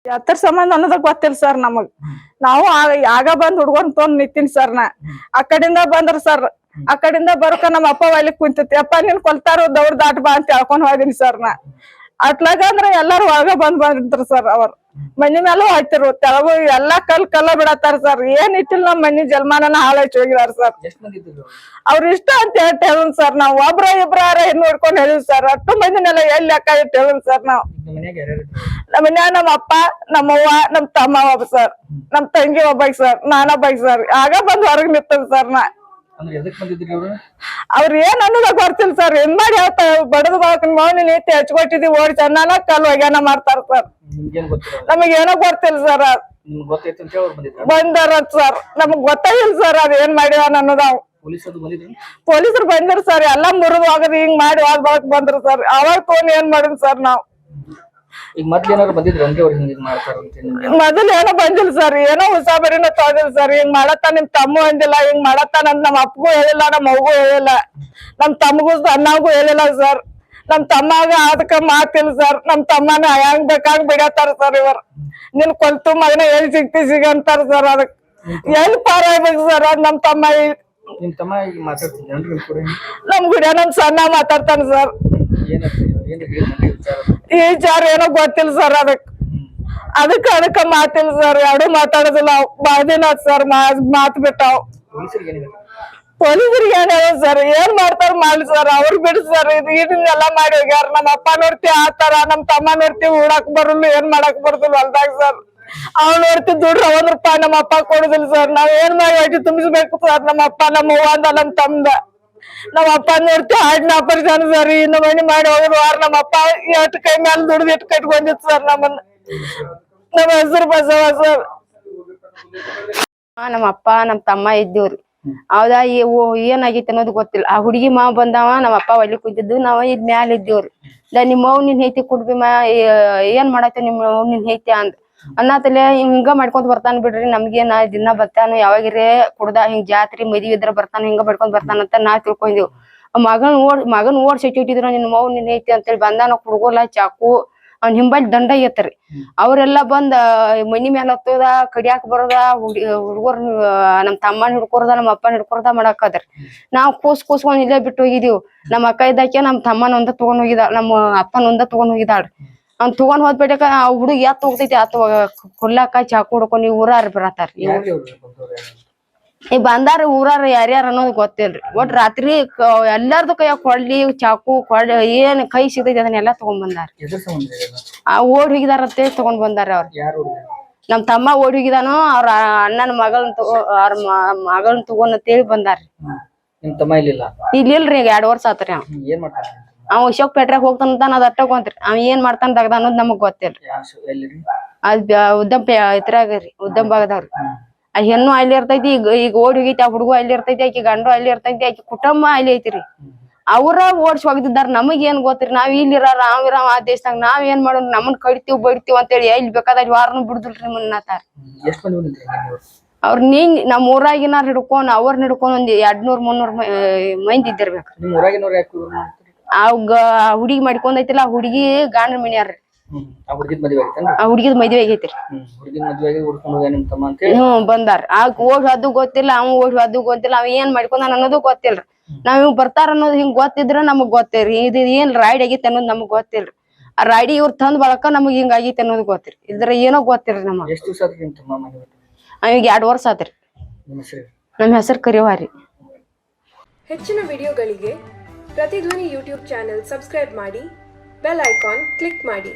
ಎತ್ತರ ಸಂಬಂಧ ಅನ್ನೋದ ಗೊತ್ತಿಲ್ಲ ಸರ್ ನಮಗ್. ನಾವು ಆಗ ಬಂದ್ ಹುಡ್ಕೊಂಡ್ ತೊಂದ್ ನಿಂತೀನಿ ಸರ್ ನಾ. ಆ ಕಡೆಯಿಂದ ಬಂದ್ರ ಸರ್, ಆ ಕಡೆಯಿಂದ ಬರಕ ನಮ್ಮ ಅಪ್ಪ ಒಲಿ ಕುಂತೈತಿ. ಅಪ್ಪ ನೀನ್ ಕೊಲ್ತಾರ ದೌಡ್ ದಾಟ್ ಬಾ ಅಂತ ಹೇಳ್ಕೊಂಡ್ ಹೋದಿನಿ ಸರ್ ನಾ. ಅಟ್ಲಾಗ ಅಂದ್ರ ಎಲ್ಲಾರು ಒಳಗ ಬಂದ್ರಿ ಸರ್. ಅವ್ರ ಮನಿ ಮೇಲೂ ಹೋಯ್ತಿರು, ತೆಳಗು ಎಲ್ಲಾ ಕಲ್ಲ ಬಿಡತ್ತಾರ ಸರ್. ಏನ್ ಇಟ್ಟಿಲ್ಲ ನಮ್ ಮನಿ ಜಲ್ಮಾನನ ಹಾಳಾಯ್ತು ಹೋಗಿದಾರ ಸರ್. ಅವ್ರ ಇಷ್ಟ ಅಂತ ಹೇಳನ್ ಸರ್. ನಾವ್ ಒಬ್ರ ಇಬ್ರಾರ ನೋಡ್ಕೊಂಡ್ ಹೇಳಿವ್ ಸರ್. ಅಷ್ಟು ಮಂದಿನೆಲ್ಲ ಎಲ್ಲಿ ಲೆಕ್ಕ ಇಟ್ಟು ಹೇಳನ್ ಸರ್. ನಾವ್ ನಮ್ಮ ಮನ್ಯಾಗ ನಮ್ಮ ಅಪ್ಪ, ನಮ್ಮವ್ವ, ನಮ್ ತಮ್ಮ ಒಬ್ಬ ಸರ್, ನಮ್ ತಂಗಿ ಒಬ್ಬಾಗ ಸರ್, ನಾನೊಬ್ಬಾಗ ಸರ್. ಆಗ ಬಂದ್ ಹೊರಗ್ ನಿಂತದ ಸರ್ ನಾ. ಅವ್ರ ಏನ್ ಅನ್ನೋದ ಗೊತ್ತಿಲ್ಲ ಸರ್. ಏನ್ ಮಾಡಿ ಹೇಳ್ತಾರ, ಬಡದ ಬಾಳಕನ್ ಮೌನಿ ನೀತಿ ಹಚ್ಕೊಟ್ಟಿದ್ವಿ ಓಡಿ ಚನ್ನಾನ ಕಲ್ ಒಗ್ಯಾನ ಮಾಡ್ತಾರ ಸರ್. ನಮಗ್ ಏನೋ ಗೊತ್ತಿಲ್ಲ ಸರ್. ಬಂದಾರ ಸರ್, ನಮಗ್ ಗೊತ್ತಾಗಿಲ್ಲ ಸರ್ ಅದ್ ಏನ್ ಮಾಡ್ಯಾವ ಅನ್ನೋದ. ಪೊಲೀಸರು ಬಂದಿರ ಸರ್. ಎಲ್ಲಾ ಮುರಿದ್ ಹೋಗದ್ ಹಿಂಗ್ ಮಾಡಿ ಹೋಗ್ ಬಾಳಕ್ ಬಂದ್ರು ಸರ್. ಅವಾಗ ತೊಗೊಂಡ್ ಏನ್ ಮಾಡಿದ್ ಸರ್ ನಾವ್. ಈಗ ಮೊದ್ಲೇನಾರು ಬಂದಿದ್ರು ಮೊದಲ್ ಏನೋ ಬಂದಿಲ್ಲ ಸರ್. ಏನೋ ಉಸಾಬರಿನ ತೊಗೊಂಡಿಲ್ಲ ಸರ್. ಹಿಂಗ್ ಮಾಡತ್ತ ನಿಮ್ ತಮ್ಮ ಅಂದಿಲ್ಲ, ಹಿಂಗ್ ಮಾಡತ್ತಾನಂತ ನಮ್ಮ ಅಪ್ಪಗೂ ಹೇಳಿಲ್ಲ, ನಮ್ಮ ಅವ್ಗೂ ಹೇಳಿಲ್ಲ, ನಮ್ ತಮ್ಮಗೂ ಅಣ್ಣಗೂ ಹೇಳಿಲ್ಲ ಸರ್. ನಮ್ ತಮ್ಮಾಗ ಅದಕ್ಕ ಮಾತಿಲ್ಲ ಸರ್. ನಮ್ ತಮ್ಮನ ಹೆಂಗ್ ಬೇಕಾಗ್ ಬಿಡತ್ತಾರ ಸರ್. ಇವ್ರ ನಿನ್ ಕೊಲ್ತು ಮಗನ ಎಲ್ಲಿ ಸಿಗ ಅಂತಾರ ಸರ್. ಅದಕ್ ಎಲ್ಲಿ ಪಾರ ಆಗ್ಬೇಕು ಸರ್. ಅದ್ ನಮ್ ತಮ್ಮ ನಮ್ ಗುಡಿಯ ನಮ್ ಸಣ್ಣ ಮಾತಾಡ್ತಾನ ಸರ್. ಈ ವಿಚಾರ ಏನೋ ಗೊತ್ತಿಲ್ಲ ಸರ್. ಅದಕ್ಕ ಮಾತಿಲ್ಲ ಸರ್. ಎರಡು ಮಾತಾಡೋದಿಲ್ಲ ಬಾಳ ದಿನ ಸರ್. ಮಾತ್ ಬಿಟ್ಟಾವ್. ಪೊಲೀಸರಿಗೆ ಏನ್ ಹೇಳ ಸರ್. ಏನ್ ಮಾಡ್ತಾರ ಮಾಡ್ಲಿ ಸರ್. ಅವ್ರ ಬಿಡ್ ಸರ್. ಇದನ್ನೆಲ್ಲಾ ಮಾಡಿ ಹೋಗ್ಯಾರ. ನಮ್ಮ ಅಪ್ಪ ನೋಡ್ತಿ ಆತರ, ನಮ್ ತಮ್ಮ ನೋಡ್ತಿ ಉಡಾಕ್ ಬರಲ್ಲ, ಏನ್ ಮಾಡಾಕ್ ಬರ್ತಲ್ಲ ಹೊಲ್ದಾಗ ಸರ್. ಅವ್ ನೋಡ್ತಿ ದುಡ್ರ ₹1 ನಮ್ಮ ಅಪ್ಪ ಕೊಡುದಿಲ್ಲ ಸರ್. ನಾವ್ ಏನ್ ಮಾಡಿ ಹೊಟ್ಟಿ ತುಂಬಿಸ್ಬೇಕು ಸರ್. ನಮ್ಮ ಅಪ್ಪ, ನಮ್ಮ ಅವ್ವ ಅಂದ, ನಮ್ ತಮ್ಮದ. ನಮ್ಮ ಅಪ್ಪ ನೋಡ್ತಿ ಹಾರ್ಟ್ನ ಆಪರೇಷನ್ ಸರ್. ಇನ್ನು ಮನಿ ಮಾಡಿ ಹೋಗುದು ವಾರ. ನಮ್ಮ ಅಪ್ಪ ಎಷ್ಟ್ ಕೈ ಮೇಲೆ ದುಡ್ದು ಇಟ್ಟು ಕಟ್ಕೊಂಡಿತ್ತು ಸರ್ ನಮ್ಮನ್ನ. ನಮ್ಮ ಹೆಸರು ಬಸವ ಸರ್. ನಮ್ಮ ಅಪ್ಪ ನಮ್ ತಮ್ಮ ಇದ್ದೀವ್ರಿ. ಹೌದಾ, ಏನಾಗಿತ್ತು ಅನ್ನೋದು ಗೊತ್ತಿಲ್ಲ. ಆ ಹುಡುಗಿ ಮಾವ ಬಂದಾವ, ನಮ್ಮ ಅಪ್ಪ ಒಲಿ ಕುಂತಿದ್ದು, ನಾವ್ ಇದ್ ಮ್ಯಾಲ ಇದ್ದೀವ್ರಿ. ನಿಮ್ಮ ಅವ್ವ ನಿನ್ ಐತಿ ಕುಡ್ಬಿ ಏನ್ ಮಾಡತ್ತೆ ನಿಮ್ಮ ಅವ್ವ ನಿನ್ ಐತಿ ಅಂದ್ ಅನ್ನತಲೆ ಹಿಂಗ ಮಾಡ್ಕೊಂಡ್ ಬರ್ತಾನ ಬಿಡ್ರಿ. ನಮ್ಗೇನ ದಿನ ಬರ್ತಾನ, ಯಾವಾಗಿರೇ ಕುಡ್ದ ಹಿಂಗ್ ಜಾತ್ರಿ ಮದ್ವಿ ಇದ್ರ ಬರ್ತಾನ, ಹಿಂಗ ಮಾಡ್ಕೊಂಡ್ ಬರ್ತಾನಂತ ನಾ ತಿಳ್ಕೊಂಡೇವ್. ಮಗನ್ ಓಡ್ಸಿ ಇಟ್ಟಿದ್ರ ನಿನ್ ಮವ್ ನಿನ್ ಐತಿ ಅಂತೇಳಿ ಬಂದಾನ. ಕುಡ್ಗೋಲ ಚಾಕು ಅವ್ನ ಹಿಂಬಲ್ ದಂಡ ಐತ್ರಿ. ಅವ್ರೆಲ್ಲಾ ಬಂದ ಮನಿ ಮ್ಯಾಲ ಹತ್ತೋದ, ಕಡಿಯಾಕ ಬರೋದ, ಹುಡ್ಗರ್ ನಮ್ ತಮ್ಮನ್ ಹಿಡ್ಕೊರದ, ನಮ್ಮ ಅಪ್ಪನ ಹಿಡ್ಕೊರದ ಮಾಡಾಕದ್ರಿ. ನಾವ್ ಕೂಸ್ಕೊಂಡ್ ಇಲ್ಲೇ ಬಿಟ್ಟು ಹೋಗಿದೀವ್. ನಮ್ಮ ಅಕ್ಕ ಇದ್ದಾಕೆ ನಮ್ ತಮ್ಮನ ಒಂದ ತಗೊಂಡ್ ಹೋಗಿದಾಳ, ನಮ್ಮ ಅಪ್ಪನ ಒಂದ ತಗೊಂಡ್ ಹೋಗಿದಾಳ್ರಿ. ಅವ್ನ್ ತಗೊಂಡ್ ಹೋದ್ಬಿಟ್ಟಕ ಆ ಹುಡುಗಿ ಎತ್ ಹೋಗ್ತೈತಿ. ಕೊಲ್ಲಾಕ ಚಾಕು ಹೊಡ್ಕೊಂಡ್ ಊರಾರ ಬರತಾರ. ಈ ಬಂದಾರ ಊರಾರ ಯಾರ್ಯಾರ ಅನ್ನೋದು ಗೊತ್ತಿಲ್ರಿ. ಒಟ್ ರಾತ್ರಿ ಎಲ್ಲಾರ್ದು ಕೈಯಾಗ ಕೊಡ್ಲಿ, ಚಾಕು, ಏನ್ ಕೈ ಸಿಗತೈತಿ ಅದನ್ನೆಲ್ಲಾ ತಗೊಂಡ್ ಬಂದಾರ. ಓಡ್ ಹೋಗಿದಾರಂತೆ ತಗೊಂಡ್ ಬಂದಾರ ಅವ್ರ. ನಮ್ ತಮ್ಮ ಓಡಿ ಹೋಗಿದಾನು. ಅವ್ರ ಅಣ್ಣನ ಮಗಳನ್ ತಗೊಂಡ್ ಅಂತೇಳಿ ಬಂದಾರ್ರಿ. ಇಲ್ಲಿಲ್ರಿ, ಈಗ 2 ವರ್ಷ ಆತ್ರಿ. ಅವ್ ಅಶೋಕ್ ಪೇಟ್ರಾಗ ಹೋಗ್ತಾನಂತ ಅದ್ ಅಟ್ಟಕೊಂತ್ರಿ. ಅವ್ ಏನ್ ಮಾಡ್ತಾನ ದಗದ ಅನ್ನೋದ್ ನಮಗ್ ಗೊತ್ತಿಲ್ರಿ. ಅದ್ ಉದ್ದಂ ಇದ್ರಾಗ್ರಿ, ಉದ್ದಂ ಭಾಗದವ್ರಿ. ಆ ಹೆಣ್ಣು ಅಲ್ಲಿ ಇರ್ತೈತಿ. ಈಗ ಓಡಿ ಹೋಗೈತಿ. ಆ ಹುಡುಗು ಅಲ್ಲಿ ಇರ್ತೈತಿ. ಆಕಿ ಗಂಡು ಅಲ್ಲಿ ಇರ್ತೈತಿ. ಆಕಿ ಕುಟುಂಬ ಅಲ್ಲಿ ಐತಿರಿ. ಅವ್ರ ಓಡ್ಸಿ ಹೋಗ್ತಿದಾರ. ನಮಗ್ ಏನ್ ಗೊತ್ತಿರಿ. ನಾವ್ ಇಲ್ಲಿರ ನಾವಿರಾವ ಆ ದೇಶದಾಗ ನಾವ್ ಏನ್ ಮಾಡೋಣ. ನಮ್ಮನ್ ಕಡಿತೀವ್ ಬಡಿತೀವ್ ಅಂತೇಳಿ ಎಲ್ಲಿ ಬೇಕಾದ ವಾರನು ಬಿಡುದಿಲ್ರಿ ನಮ್ಮನ್ನತಾರ. ಅವ್ರ ನಮ್ ಊರಾಗಿನಾರ ಹಿಡ್ಕೊಂಡ್ ಅವ್ರನ್ನ ಹಿಡ್ಕೊಂಡ್ ಒಂದ್ 200-300 ಮಂದಿ ಇದ್ದಿರ್ಬೇಕ್ರಿ. ಆ ಹುಡುಗಿ ಮಾಡ್ಕೊಂಡೈತಿಲ್ಲ, ಆ ಹುಡುಗಿ ಗಾಂಡ್ರ ಮನ್ಯಾರ್ರಿ. ಆ ಹುಡ್ಗಿದ್ ಮದ್ವೆ ಆಗೈತ್ರಿ. ಬಂದಾರ. ಆಗ ಓಡ್ ಅದು ಗೊತ್ತಿಲ್ಲ, ಅವ್ ಓಡ್ ಅದು ಗೊತ್ತಿಲ್ಲ. ಅವ್ ಏನ್ ಮಾಡ್ಕೊಂಡಾನ ಅನ್ನೋದು ಗೊತ್ತಿಲ್ರಿ. ನಾವ್ ಬರ್ತಾರ ಅನ್ನೋದು ಹಿಂಗ್ ಗೊತ್ತಿದ್ರ ನಮಗ್ ಗೊತ್ತೇರಿ. ಇದು ಏನ್ ರೈಡ್ ಆಗೈತಿ ಅನ್ನೋದು ನಮಗ್ ಗೊತ್ತಿಲ್ರಿ. ಆ ರೈಡಿ ಇವ್ರ ತಂದ್ ಬಳಕ ನಮಗ್ ಹಿಂಗ ಆಗೈತಿ ಅನ್ನೋದು ಗೊತ್ತಿರಿ. ಇದ್ರ ಏನೋ ಗೊತ್ತಿರಿ ನಮಗ್. ಈಗ 2 ವರ್ಷ ಆತ್ರಿ. ನಮ್ಮ ಹೆಸರು ಕರಿವಾರಿ. ಹೆಚ್ಚಿನ ವಿಡಿಯೋಗಳಿಗೆ ಪ್ರತಿಧ್ವನಿ ಯೂಟ್ಯೂಬ್ ಚಾನೆಲ್ ಸಬ್ಸ್ಕ್ರೈಬ್ ಮಾಡಿ, ಬೆಲ್ ಐಕಾನ್ ಕ್ಲಿಕ್ ಮಾಡಿ.